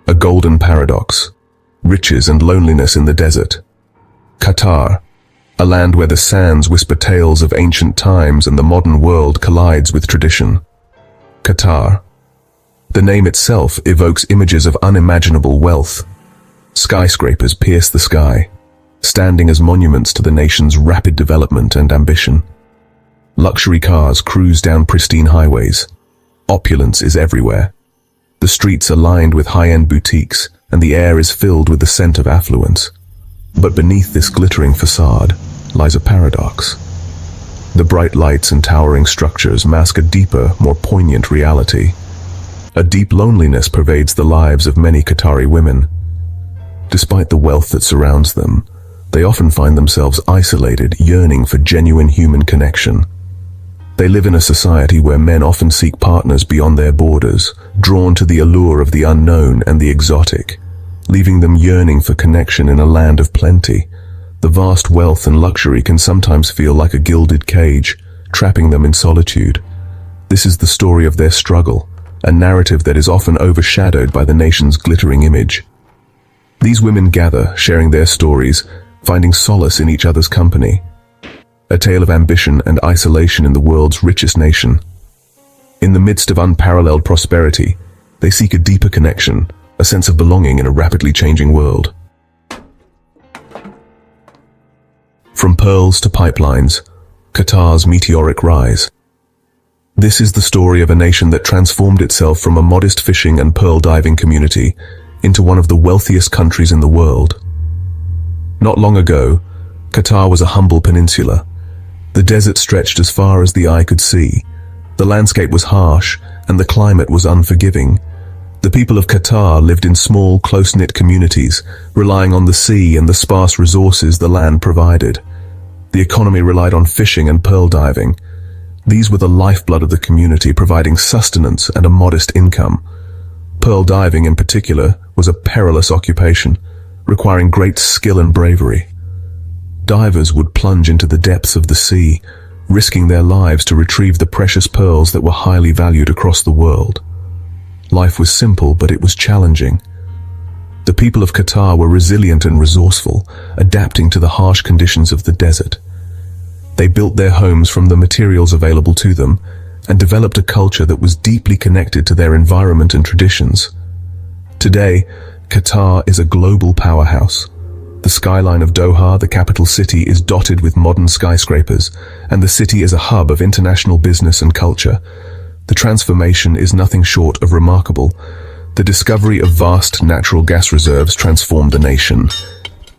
A golden paradox. Riches and loneliness in the desert. Qatar, a land where the sands whisper tales of ancient times and the modern world collides with tradition. Qatar. The name itself evokes images of unimaginable wealth. Skyscrapers pierce the sky, standing as monuments to the nation's rapid development and ambition. Luxury cars cruise down pristine highways. Opulence is everywhere. The streets are lined with high-end boutiques, and the air is filled with the scent of affluence. But beneath this glittering facade lies a paradox. The bright lights and towering structures mask a deeper, more poignant reality. A deep loneliness pervades the lives of many Qatari women. Despite the wealth that surrounds them, they often find themselves isolated, yearning for genuine human connection. They live in a society where men often seek partners beyond their borders, drawn to the allure of the unknown and the exotic, leaving them yearning for connection in a land of plenty. The vast wealth and luxury can sometimes feel like a gilded cage, trapping them in solitude. This is the story of their struggle, a narrative that is often overshadowed by the nation's glittering image. These women gather, sharing their stories, finding solace in each other's company. A tale of ambition and isolation in the world's richest nation. In the midst of unparalleled prosperity, they seek a deeper connection, a sense of belonging in a rapidly changing world. From pearls to pipelines, Qatar's meteoric rise. This is the story of a nation that transformed itself from a modest fishing and pearl diving community into one of the wealthiest countries in the world. Not long ago, Qatar was a humble peninsula. The desert stretched as far as the eye could see. The landscape was harsh, and the climate was unforgiving. The people of Qatar lived in small, close-knit communities, relying on the sea and the sparse resources the land provided. The economy relied on fishing and pearl diving. These were the lifeblood of the community, providing sustenance and a modest income. Pearl diving, in particular, was a perilous occupation, requiring great skill and bravery. Divers would plunge into the depths of the sea, risking their lives to retrieve the precious pearls that were highly valued across the world. Life was simple, but it was challenging. The people of Qatar were resilient and resourceful, adapting to the harsh conditions of the desert. They built their homes from the materials available to them and developed a culture that was deeply connected to their environment and traditions. Today, Qatar is a global powerhouse. The skyline of Doha, the capital city, is dotted with modern skyscrapers, and the city is a hub of international business and culture. The transformation is nothing short of remarkable. The discovery of vast natural gas reserves transformed the nation.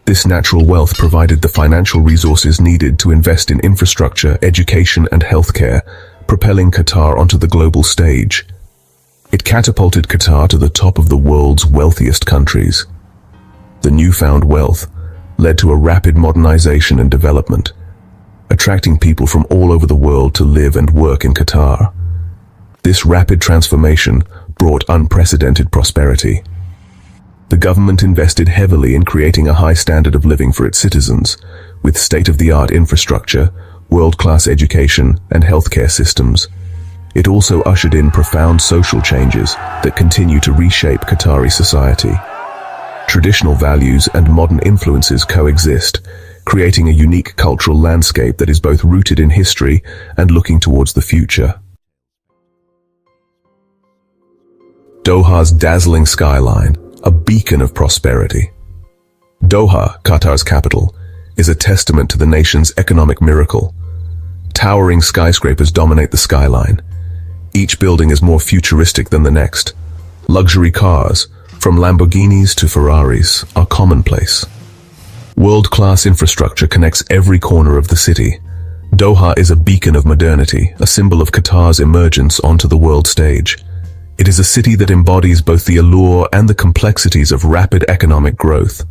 This natural wealth provided the financial resources needed to invest in infrastructure, education, and healthcare, propelling Qatar onto the global stage. It catapulted Qatar to the top of the world's wealthiest countries. The newfound wealth led to a rapid modernization and development, attracting people from all over the world to live and work in Qatar. This rapid transformation brought unprecedented prosperity. The government invested heavily in creating a high standard of living for its citizens, with state-of-the-art infrastructure, world-class education, and healthcare systems. It also ushered in profound social changes that continue to reshape Qatari society. Traditional values and modern influences coexist, creating a unique cultural landscape that is both rooted in history and looking towards the future. Doha's dazzling skyline, a beacon of prosperity. Doha, Qatar's capital, is a testament to the nation's economic miracle. Towering skyscrapers dominate the skyline. Each building is more futuristic than the next. Luxury cars, from Lamborghinis to Ferraris, are commonplace. World-class infrastructure connects every corner of the city. Doha is a beacon of modernity, a symbol of Qatar's emergence onto the world stage. It is a city that embodies both the allure and the complexities of rapid economic growth.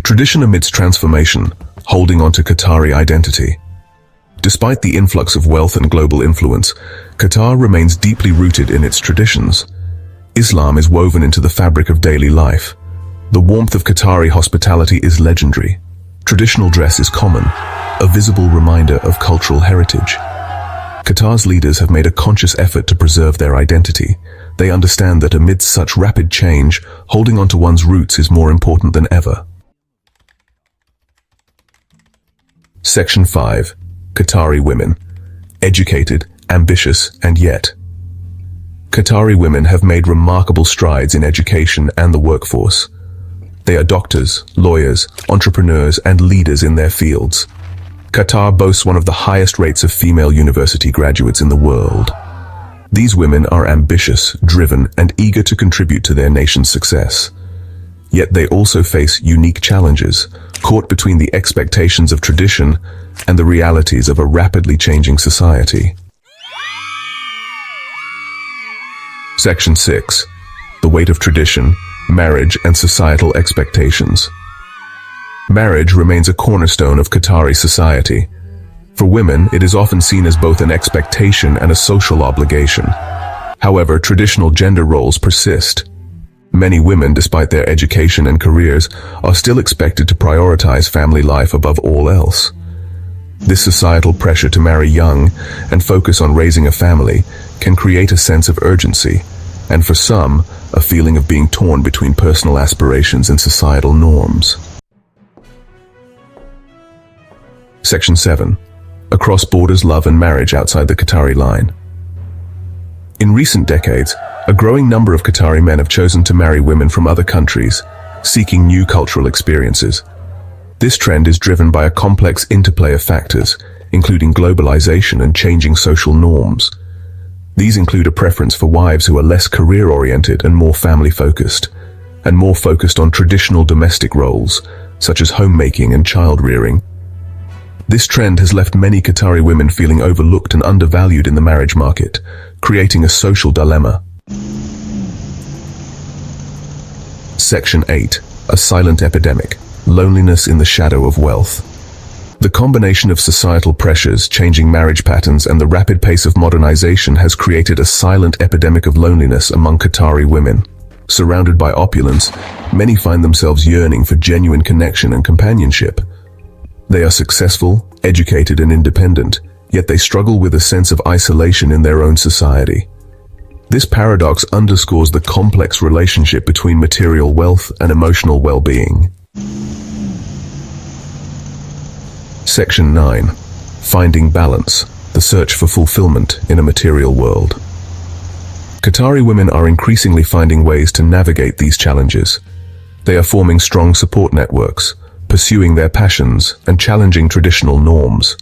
Tradition amidst transformation, holding on to Qatari identity. Despite the influx of wealth and global influence, Qatar remains deeply rooted in its traditions. Islam is woven into the fabric of daily life. The warmth of Qatari hospitality is legendary. Traditional dress is common, a visible reminder of cultural heritage. Qatar's leaders have made a conscious effort to preserve their identity, they understand that amidst such rapid change, holding on to one's roots is more important than ever. Section 5. Qatari women. Educated, ambitious, and yet. Qatari women have made remarkable strides in education and the workforce. They are doctors, lawyers, entrepreneurs, and leaders in their fields. Qatar boasts one of the highest rates of female university graduates in the world. These women are ambitious, driven, and eager to contribute to their nation's success. Yet they also face unique challenges, caught between the expectations of tradition and the realities of a rapidly changing society. Section 6. The weight of tradition, marriage, and societal expectations. Marriage remains a cornerstone of Qatari society. For women, it is often seen as both an expectation and a social obligation. However, traditional gender roles persist. Many women, despite their education and careers, are still expected to prioritize family life above all else. This societal pressure to marry young and focus on raising a family can create a sense of urgency, and for some, a feeling of being torn between personal aspirations and societal norms. Section 7. Across borders, love and marriage outside the Qatari line. In recent decades, a growing number of Qatari men have chosen to marry women from other countries, seeking new cultural experiences. This trend is driven by a complex interplay of factors, including globalization and changing social norms. These include a preference for wives who are less career-oriented and more family-focused, and more focused on traditional domestic roles, such as homemaking and child-rearing. This trend has left many Qatari women feeling overlooked and undervalued in the marriage market, creating a social dilemma. Section 8. A silent epidemic. Loneliness in the shadow of wealth. The combination of societal pressures, changing marriage patterns, and the rapid pace of modernization has created a silent epidemic of loneliness among Qatari women. Surrounded by opulence, many find themselves yearning for genuine connection and companionship. They are successful, educated, and independent, yet they struggle with a sense of isolation in their own society. This paradox underscores the complex relationship between material wealth and emotional well-being. Section 9. Finding balance, the search for fulfillment in a material world. Qatari women are increasingly finding ways to navigate these challenges. They are forming strong support networks, pursuing their passions, and challenging traditional norms.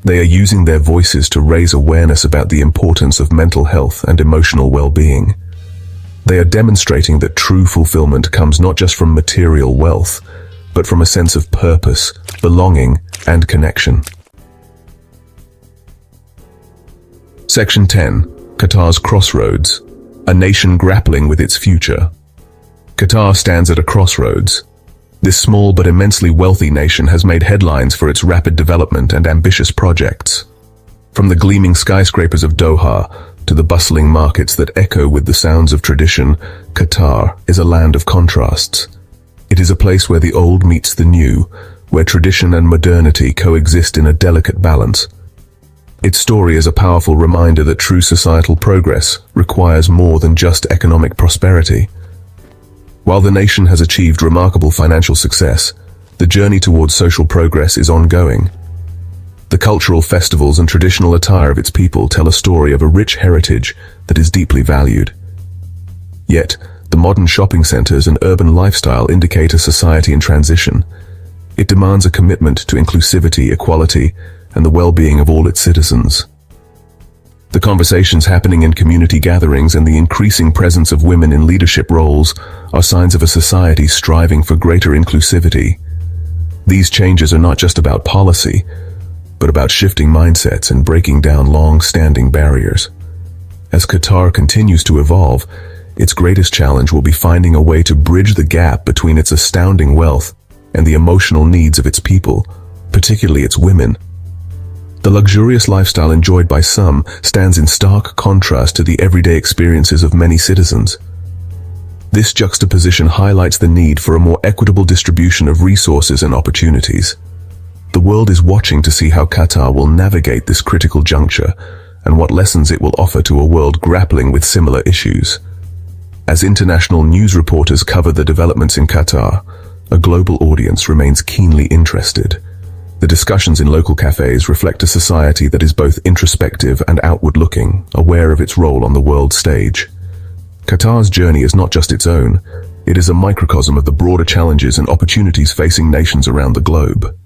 They are using their voices to raise awareness about the importance of mental health and emotional well-being. They are demonstrating that true fulfillment comes not just from material wealth, but from a sense of purpose, belonging, and connection. Section 10. Qatar's crossroads. A nation grappling with its future. Qatar stands at a crossroads. This small but immensely wealthy nation has made headlines for its rapid development and ambitious projects. From the gleaming skyscrapers of Doha to the bustling markets that echo with the sounds of tradition, Qatar is a land of contrasts. It is a place where the old meets the new, where tradition and modernity coexist in a delicate balance. Its story is a powerful reminder that true societal progress requires more than just economic prosperity. While the nation has achieved remarkable financial success, the journey towards social progress is ongoing. The cultural festivals and traditional attire of its people tell a story of a rich heritage that is deeply valued. Yet, the modern shopping centers and urban lifestyle indicate a society in transition. It demands a commitment to inclusivity, equality, and the well-being of all its citizens. The conversations happening in community gatherings and the increasing presence of women in leadership roles are signs of a society striving for greater inclusivity. These changes are not just about policy, but about shifting mindsets and breaking down long-standing barriers. As Qatar continues to evolve, its greatest challenge will be finding a way to bridge the gap between its astounding wealth and the emotional needs of its people, particularly its women. The luxurious lifestyle enjoyed by some stands in stark contrast to the everyday experiences of many citizens. This juxtaposition highlights the need for a more equitable distribution of resources and opportunities. The world is watching to see how Qatar will navigate this critical juncture and what lessons it will offer to a world grappling with similar issues. As international news reporters cover the developments in Qatar, a global audience remains keenly interested. The discussions in local cafes reflect a society that is both introspective and outward-looking, aware of its role on the world stage. Qatar's journey is not just its own, it is a microcosm of the broader challenges and opportunities facing nations around the globe.